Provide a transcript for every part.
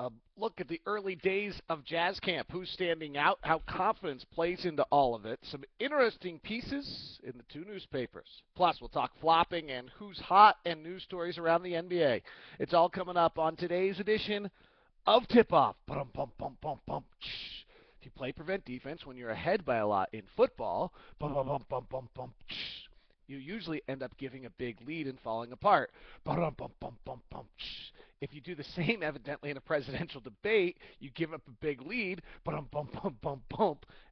A look at the early days of Jazz Camp, who's standing out, how confidence plays into all of it. Some interesting pieces in the two newspapers. Plus, we'll talk flopping and who's hot and news stories around the NBA. It's all coming up on today's edition of Tip Off. If you play prevent defense when you're ahead by a lot in football, you usually end up giving a big lead and falling apart. If you do the same, evidently, in a presidential debate, you give up a big lead, and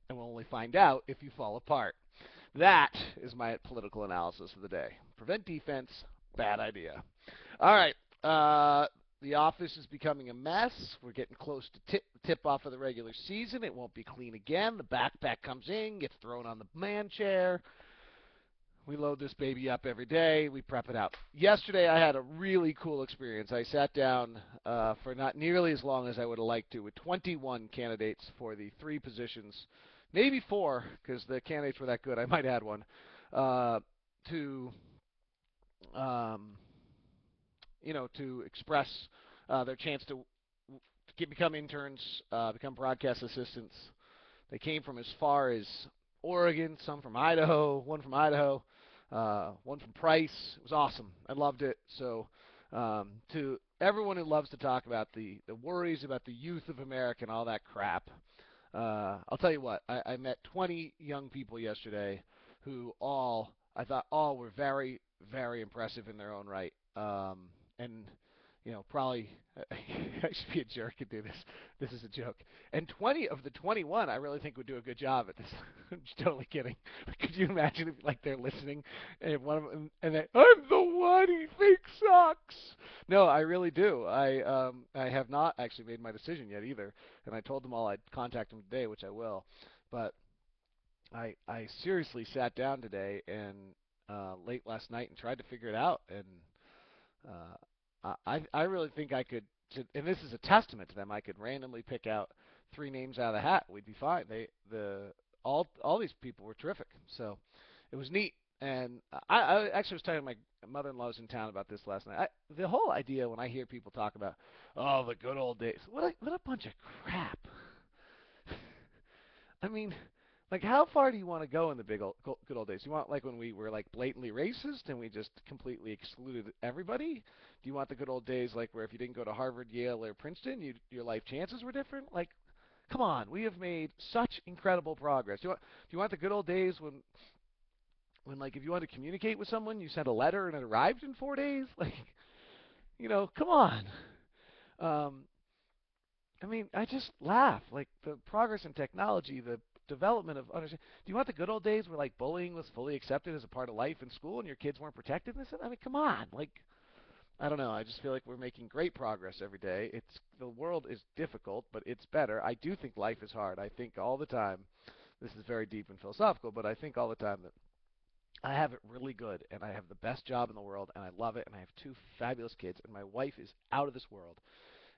we'll only find out if you fall apart. That is my political analysis of the day. Prevent defense, bad idea. All right. The office is becoming a mess. We're getting close to tip off of the regular season. It won't be clean again. The backpack comes in, gets thrown on the man chair. We load this baby up every day. We prep it out. Yesterday, I had a really cool experience. I sat down for not nearly as long as I would have liked to with 21 candidates for the three positions, maybe four, because the candidates were that good. I might add one, to to express their chance to become interns, become broadcast assistants. They came from as far as Oregon, some from Idaho, one from Idaho, one from Price. It was awesome. I loved it. So to everyone who loves to talk about the worries about the youth of America and all that crap, I'll tell you what, I met 20 young people yesterday who I thought all were very, very impressive in their own right. And probably I should be a jerk and do this. This is a joke. And 20 of the 21, I really think would do a good job at this. I'm just totally kidding. Could you imagine if they're listening and one of them and they, I'm the one he thinks sucks. No, I really do. I have not actually made my decision yet either, and I told them all I'd contact them today, which I will. But I seriously sat down today and late last night and tried to figure it out, and I really think I could, and this is a testament to them. I could randomly pick out three names out of the hat. We'd be fine. All these people were terrific. So it was neat. And I actually was talking to my mother-in-law's in town about this last night. The whole idea when I hear people talk about, oh, the good old days, what a bunch of crap. I mean, how far do you want to go in the good old days? You want when we were blatantly racist and we just completely excluded everybody? Do you want the good old days where if you didn't go to Harvard, Yale, or Princeton, your life chances were different? Come on, we have made such incredible progress. Do you want the good old days when if you wanted to communicate with someone, you sent a letter and it arrived in 4 days? Come on. I mean, I just laugh. The progress in technology, the development of understanding. Do you want the good old days where bullying was fully accepted as a part of life in school and your kids weren't protected? I mean, come on. I don't know. I just feel like we're making great progress every day. The world is difficult, but it's better. I do think life is hard. I think all the time. This is very deep and philosophical, but I think all the time that I have it really good, and I have the best job in the world, and I love it, and I have two fabulous kids, and my wife is out of this world.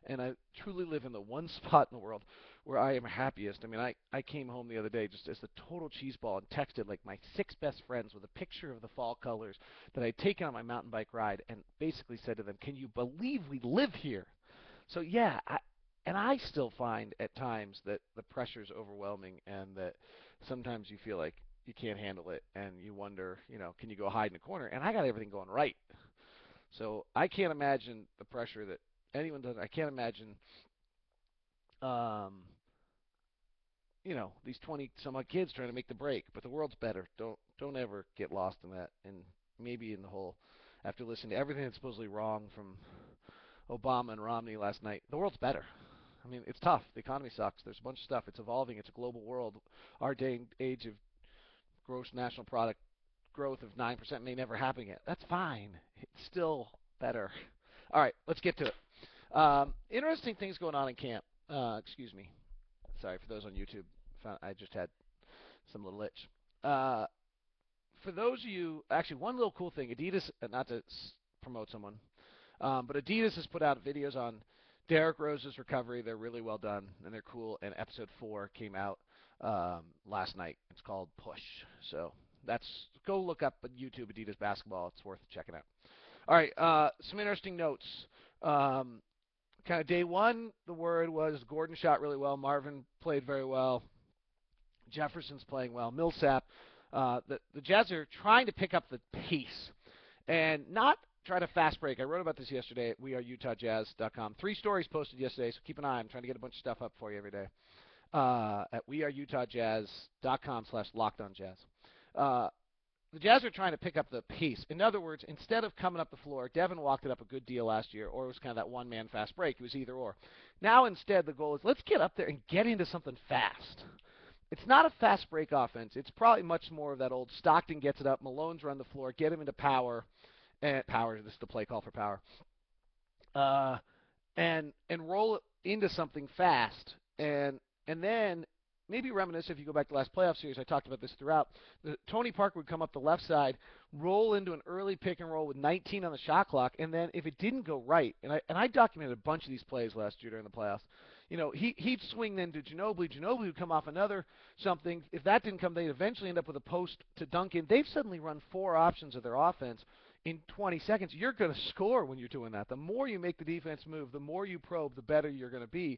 And I truly live in the one spot in the world where I am happiest. I mean, I came home the other day just as the total cheeseball and texted my six best friends with a picture of the fall colors that I'd taken on my mountain bike ride and basically said to them, can you believe we live here? So, yeah, I still find at times that the pressure is overwhelming and that sometimes you feel like you can't handle it and you wonder, can you go hide in a corner? And I got everything going right. So I can't imagine the pressure that anyone does. I can't imagine, um, these 20 some odd kids trying to make the break. But the world's better. Don't ever get lost in that. And maybe in the whole, after listening to everything that's supposedly wrong from Obama and Romney last night, the world's better. I mean, it's tough. The economy sucks. There's a bunch of stuff. It's evolving. It's a global world. Our day and age of gross national product growth of 9% may never happen again. That's fine. It's still better. All right, let's get to it. Interesting things going on in camp. Excuse me. Sorry for those on YouTube. I just had some little itch. For those of you, actually, one little cool thing. Adidas, not to promote someone, but Adidas has put out videos on Derrick Rose's recovery. They're really well done, and they're cool. And episode 4 came out last night. It's called Push. So go look up on YouTube Adidas basketball. It's worth checking out. All right, some interesting notes. kind of day one, the word was Gordon shot really well, Marvin played very well, Jefferson's playing well, Millsap. The Jazz are trying to pick up the pace and not try to fast break. I wrote about this yesterday at weareutahjazz.com. 3 stories posted yesterday, so keep an eye. I'm trying to get a bunch of stuff up for you every day at weareutahjazz.com/lockedonjazz. Uh, the Jazz are trying to pick up the pace. In other words, instead of coming up the floor, Devin walked it up a good deal last year, or it was kind of that one-man fast break. It was either or. Now instead, the goal is let's get up there and get into something fast. It's not a fast break offense. It's probably much more of that old Stockton gets it up, Malone's run the floor, get him into power, and power. This is the play call for power, uh, and roll it into something fast, and then maybe reminisce if you go back to the last playoff series. I talked about this throughout. Tony Parker would come up the left side, roll into an early pick and roll with 19 on the shot clock, and then if it didn't go right, and I documented a bunch of these plays last year during the playoffs. He'd swing then to Ginobili. Ginobili would come off another something. If that didn't come, they'd eventually end up with a post to Duncan. They've suddenly run 4 options of their offense in 20 seconds. You're going to score when you're doing that. The more you make the defense move, the more you probe, the better you're going to be.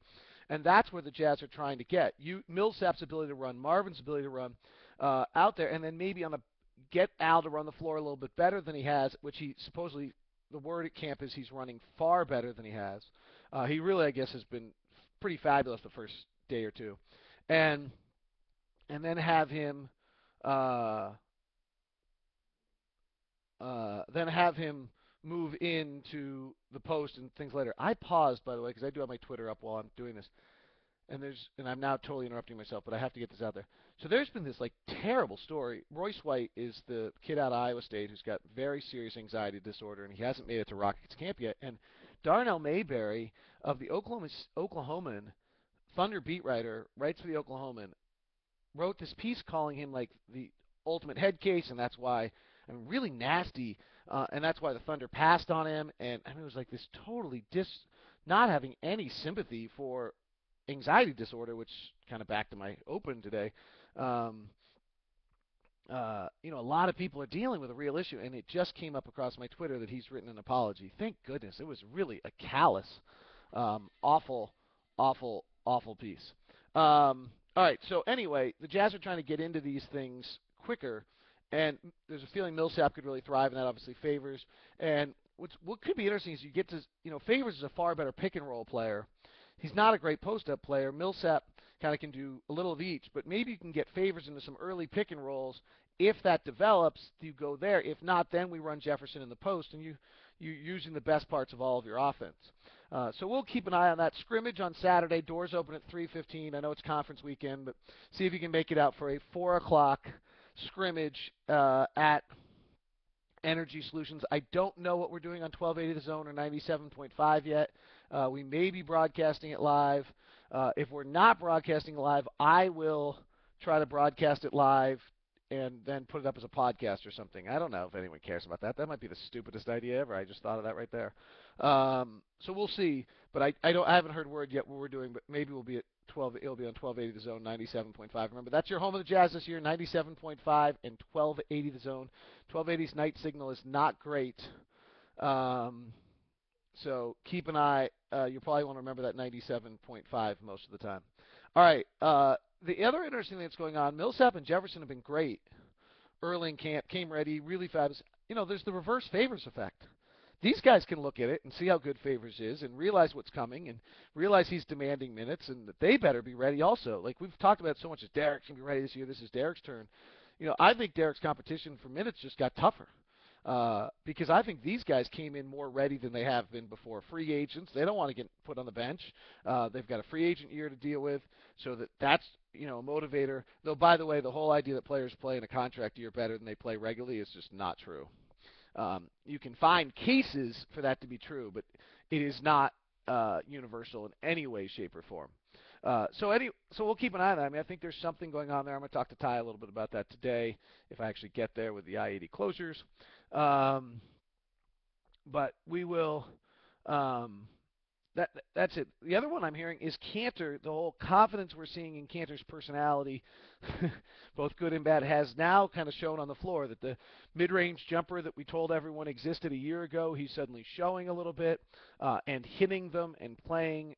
And that's where the Jazz are trying to get. Millsap's ability to run, Marvin's ability to run out there, and then maybe get Al to run the floor a little bit better than he has, which he supposedly, the word at camp is he's running far better than he has. He really, I guess, has been pretty fabulous the first day or two. And then have him move into the post and things later. I paused, by the way, because I do have my Twitter up while I'm doing this, and I'm now totally interrupting myself, but I have to get this out there. So there's been this like terrible story. Royce White is the kid out of Iowa State who's got very serious anxiety disorder, and he hasn't made it to Rockets camp yet. And Darnell Mayberry of the Oklahoman Thunder beat writer, writes for the Oklahoman, wrote this piece calling him like the ultimate head case, and that's why really nasty, and that's why the Thunder passed on him. And I mean, it was like this totally not having any sympathy for anxiety disorder, which kind of back to my open today. A lot of people are dealing with a real issue, and it just came up across my Twitter that he's written an apology. Thank goodness. It was really a callous, awful, awful, awful piece. All right, so anyway, the Jazz are trying to get into these things quicker, and there's a feeling Millsap could really thrive, and that obviously Favors. And what could be interesting is you get to, Favors is a far better pick and roll player. He's not a great post-up player. Millsap kind of can do a little of each, but maybe you can get Favors into some early pick and rolls. If that develops, you go there. If not, then we run Jefferson in the post, and you're using the best parts of all of your offense. So we'll keep an eye on that scrimmage on Saturday. Doors open at 3:15. I know it's conference weekend, but see if you can make it out for a 4 o'clock scrimmage at Energy Solutions. I don't know what we're doing on 1280 The Zone or 97.5 yet. We may be broadcasting it live. If we're not broadcasting it live, I will try to broadcast it live and then put it up as a podcast or something. I don't know if anyone cares about that. That might be the stupidest idea ever. I just thought of that right there. So we'll see. But I haven't heard word yet what we're doing. But maybe we'll be at 12. It'll be on 1280 The Zone, 97.5. Remember, that's your home of the Jazz this year, 97.5 and 1280 The Zone. 1280's night signal is not great. So keep an eye. You'll probably want to remember that 97.5 most of the time. All right. The other interesting thing that's going on, Millsap and Jefferson have been great early in camp, came ready, really fabulous. There's the reverse Favors effect. These guys can look at it and see how good Favors is and realize what's coming and realize he's demanding minutes and that they better be ready also. Like we've talked about so much as Derek's going to be ready this year. This is Derek's turn. I think Derek's competition for minutes just got tougher. Because I think these guys came in more ready than they have been before. Free agents, they don't want to get put on the bench. They've got a free agent year to deal with, so that's a motivator. Though, by the way, the whole idea that players play in a contract year better than they play regularly is just not true. You can find cases for that to be true, but it is not universal in any way, shape, or form. So we'll keep an eye on that. I mean, I think there's something going on there. I'm going to talk to Ty a little bit about that today if I actually get there with the I-80 closures. But we will That's it. The other one I'm hearing is Kanter. The whole confidence we're seeing in Kanter's personality, both good and bad, has now kind of shown on the floor that the mid-range jumper that we told everyone existed a year ago, he's suddenly showing a little bit and hitting them and playing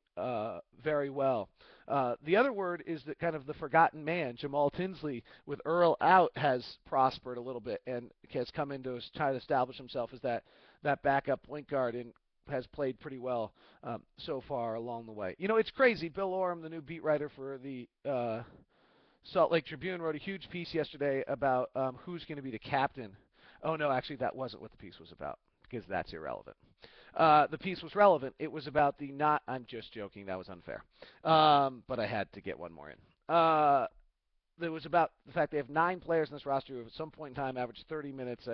very well. The other word is that kind of the forgotten man, Jamal Tinsley, with Earl out, has prospered a little bit and has come in to try to establish himself as that backup point guard and has played pretty well so far along the way. You know, it's crazy. Bill Oram, the new beat writer for the Salt Lake Tribune, wrote a huge piece yesterday about who's going to be the captain. Oh, no, actually, that wasn't what the piece was about because that's irrelevant. The piece was relevant. It was about the not. I'm just joking. That was unfair. But I had to get one more in. It was about the fact they have 9 players in this roster who, at some point in time, average 30 minutes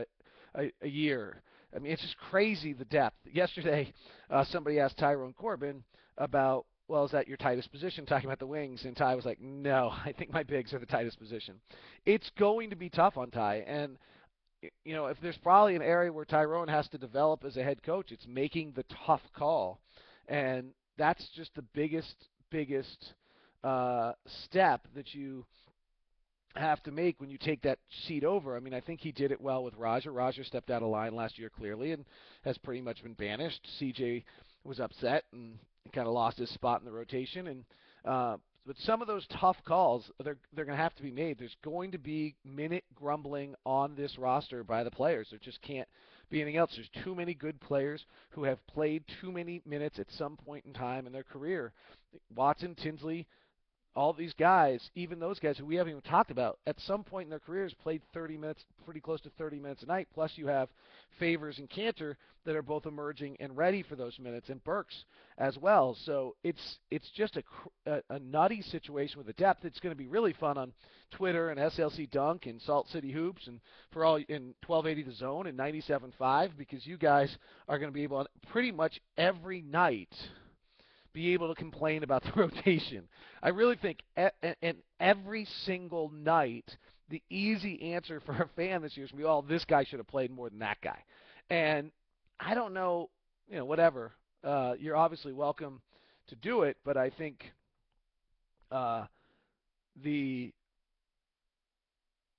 a year. I mean, it's just crazy the depth. Yesterday, somebody asked Tyrone Corbin about, well, is that your tightest position, talking about the wings, and Ty was like, no, I think my bigs are the tightest position. It's going to be tough on Ty, and you know, if there's probably an area where Tyrone has to develop as a head coach, it's making the tough call, and that's just the biggest step that you have to make when you take that seat over. I mean, I think he did it well with Roger. Roger stepped out of line last year clearly and has pretty much been banished. CJ was upset and kind of lost his spot in the rotation. And but some of those tough calls, they're going to have to be made. There's going to be minute grumbling on this roster by the players. There just can't be anything else. There's too many good players who have played too many minutes at some point in time in their career. Watson, Tinsley, all these guys, even those guys who we haven't even talked about, at some point in their careers played 30 minutes, pretty close to 30 minutes a night. Plus you have Favors and Kanter that are both emerging and ready for those minutes, and Burks as well. So it's just a nutty situation with the depth. It's going to be really fun on Twitter and SLC Dunk and Salt City Hoops and for all in 1280 The Zone and 97.5 because you guys are going to be able to pretty much every night be able to complain about the rotation. I really think and every single night, the easy answer for a fan this year is, well, this guy should have played more than that guy. And I don't know, you know, whatever. You're obviously welcome to do it, but I think the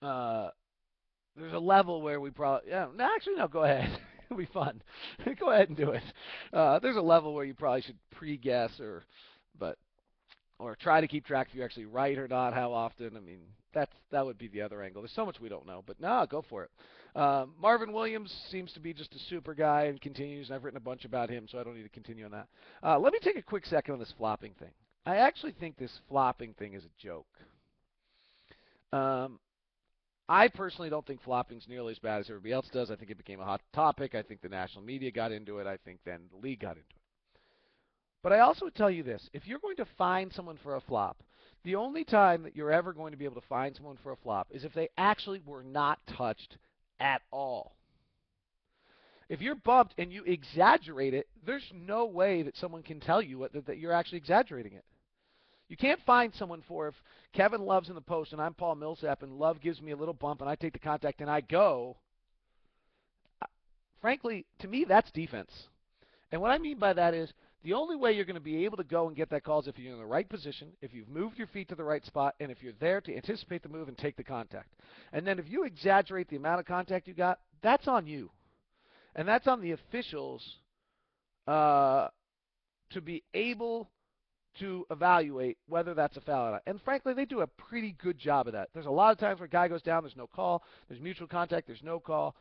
there's a level where we probably no, actually no, go ahead. It'll be fun. Go ahead and do it. There's a level where you probably should pre-guess or try to keep track if you're actually right or not, how often. I mean, that would be the other angle. There's so much we don't know, but no, go for it. Marvin Williams seems to be just a super guy and continues, and I've written a bunch about him, so I don't need to continue on that. Let me take a quick second on this flopping thing. I actually think this flopping thing is a joke. I personally don't think flopping's nearly as bad as everybody else does. I think it became a hot topic. I think the national media got into it. I think then the league got into it. But I also would tell you this. If you're going to fine someone for a flop, the only time that you're ever going to be able to fine someone for a flop is if they actually were not touched at all. If you're bumped and you exaggerate it, there's no way that someone can tell you that you're actually exaggerating it. You can't find someone for if Kevin Love's in the post and I'm Paul Millsap and Love gives me a little bump and I take the contact and I go. Frankly, to me, that's defense. And what I mean by that is the only way you're going to be able to go and get that call is if you're in the right position, if you've moved your feet to the right spot, and if you're there to anticipate the move and take the contact. And then if you exaggerate the amount of contact you got, that's on you. And that's on the officials to be able to evaluate whether that's a foul or not. And frankly, they do a pretty good job of that. There's a lot of times where a guy goes down, there's no call. There's mutual contact, there's no call.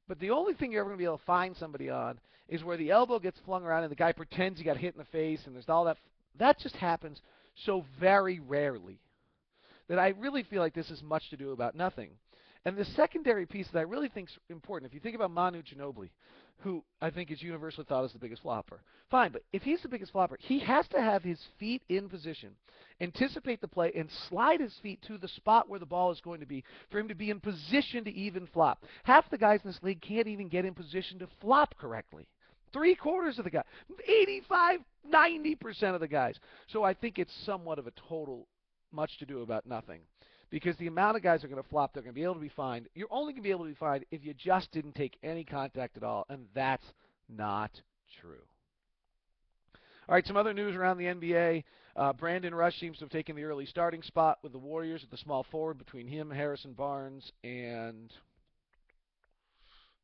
But the only thing you're ever going to be able to find somebody on is where the elbow gets flung around and the guy pretends he got hit in the face and there's all that. That just happens so very rarely that I really feel like this is much to do about nothing. And the secondary piece that I really think is important, if you think about Manu Ginobili, who I think is universally thought as the biggest flopper, fine, but if he's the biggest flopper, he has to have his feet in position, anticipate the play, and slide his feet to the spot where the ball is going to be for him to be in position to even flop. Half the guys in this league can't even get in position to flop correctly. 3/4 of the guys, 85, 90% of the guys. So I think it's somewhat of a total much to do about nothing. Because the amount of guys are going to flop, they're going to be able to be fined. You're only going to be able to be fined if you just didn't take any contact at all, and that's not true. All right, some other news around the NBA. Brandon Rush seems to have taken the early starting spot with the Warriors at the small forward between him, Harrison Barnes, and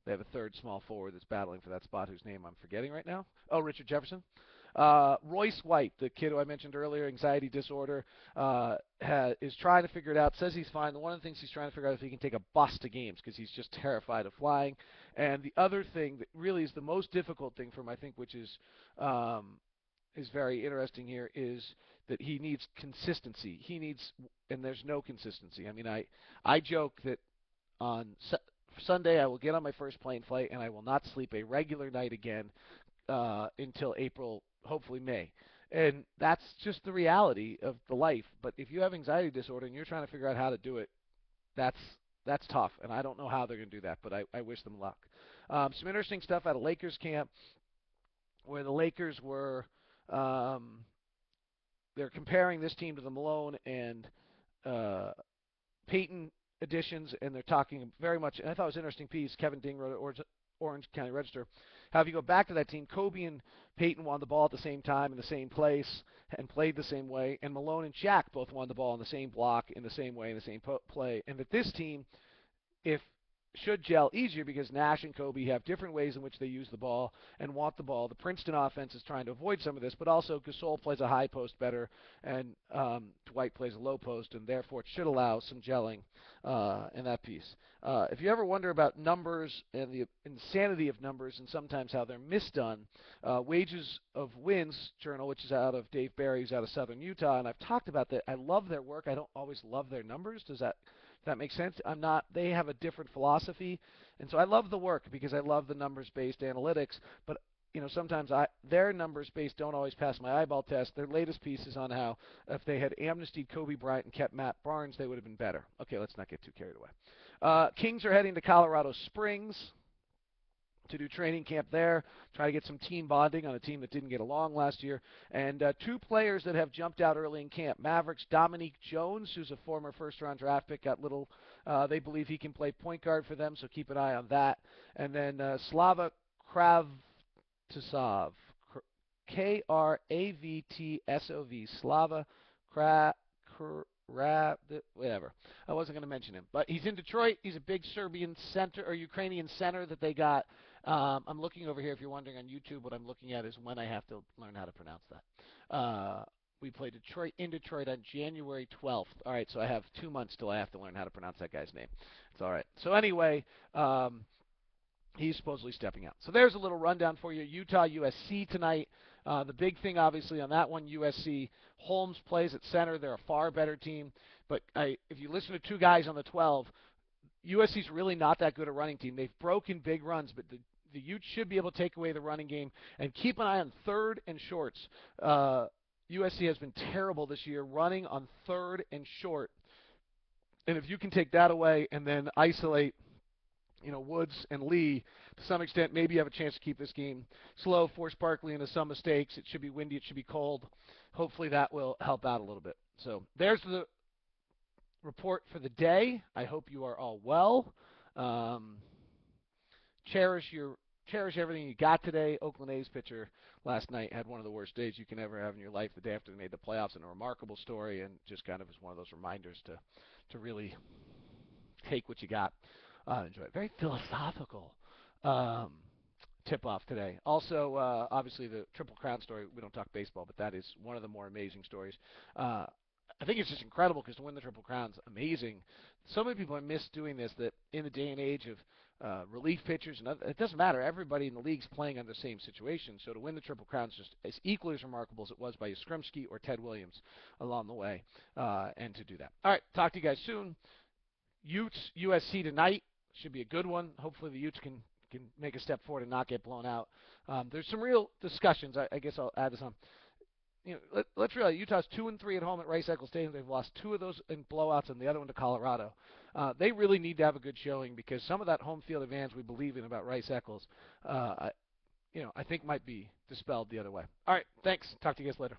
they have a third small forward that's battling for that spot whose name I'm forgetting right now. Oh, Richard Jefferson. Royce White, the kid who I mentioned earlier, anxiety disorder, is trying to figure it out. Says he's fine. One of the things he's trying to figure out is if he can take a bus to games because he's just terrified of flying. And the other thing that really is the most difficult thing for him, I think, which is very interesting here, is that he needs consistency. And there's no consistency. I mean, I joke that on Sunday I will get on my first plane flight and I will not sleep a regular night again until April, hopefully May. And that's just the reality of the life. But if you have anxiety disorder and you're trying to figure out how to do it, that's that's tough. And I don't know how they're going to do that, but I wish them luck. Some interesting stuff out of Lakers camp where the Lakers were they're comparing this team to the Malone and uh, Peyton additions, and they're talking very much. And I thought it was an interesting piece. Kevin Ding wrote at Orange County Register. How if you go back to that team, Kobe and Peyton won the ball at the same time in the same place and played the same way, and Malone and Shaq both won the ball in the same block in the same way in the same play. And that this team, if should gel easier because Nash and Kobe have different ways in which they use the ball and want the ball. The Princeton offense is trying to avoid some of this, but also Gasol plays a high post better and Dwight plays a low post, and therefore it should allow some gelling in that piece. If you ever wonder about numbers and the insanity of numbers and sometimes how they're misdone, Wages of Wins Journal, which is out of Dave Barry, who's out of Southern Utah, and I've talked about that. I love their work. I don't always love their numbers. Does that makes sense? I'm not. They have a different philosophy, and so I love the work because I love the numbers-based analytics. But sometimes their numbers-based don't always pass my eyeball test. Their latest piece is on how if they had amnestied Kobe Bryant and kept Matt Barnes, they would have been better. Okay, let's not get too carried away. Kings are heading to Colorado Springs to do training camp there, try to get some team bonding on a team that didn't get along last year. And two players that have jumped out early in camp. Mavericks Dominique Jones, who's a former first-round draft pick, got little. They believe he can play point guard for them, so keep an eye on that. And then Slava Kravtsov, Kravtsov, Slava whatever. I wasn't going to mention him, but he's in Detroit. He's a big Serbian center or Ukrainian center that they got. I'm looking over here. If you're wondering on YouTube, what I'm looking at is when I have to learn how to pronounce that. We play Detroit in Detroit on January 12th. All right, so I have 2 months till I have to learn how to pronounce that guy's name. It's all right. So anyway, he's supposedly stepping out. So there's a little rundown for you. Utah USC tonight. The big thing, obviously, on that one, USC. Holmes plays at center. They're a far better team. But if you listen to two guys on the 12, USC's really not that good a running team. They've broken big runs, but the Utes should be able to take away the running game. And keep an eye on third and shorts. USC has been terrible this year running on third and short. And if you can take that away and then isolate Woods and Lee, to some extent, maybe you have a chance to keep this game slow, force Barkley into some mistakes. It should be windy. It should be cold. Hopefully that will help out a little bit. So there's the report for the day. I hope you are all well. Cherish everything you got today. Oakland A's pitcher last night had one of the worst days you can ever have in your life the day after they made the playoffs, and a remarkable story, and just kind of is one of those reminders to really take what you got. Enjoy it. Very philosophical tip-off today. Also, obviously, the Triple Crown story. We don't talk baseball, but that is one of the more amazing stories. I think it's just incredible because to win the Triple Crown's amazing. So many people are doing this that in the day and age of relief pitchers, and it doesn't matter. Everybody in the league's playing under the same situation. So to win the Triple Crown's just as equally as remarkable as it was by Yastrzemski or Ted Williams along the way, and to do that. All right, talk to you guys soon. Utes USC tonight. Should be a good one. Hopefully the Utes can make a step forward and not get blown out. There's some real discussions. I guess I'll add this on. Let's realize Utah's 2-3 at home at Rice-Eccles Stadium. They've lost two of those in blowouts and the other one to Colorado. They really need to have a good showing because some of that home field advantage we believe in about Rice-Eccles, I think might be dispelled the other way. All right, thanks. Talk to you guys later.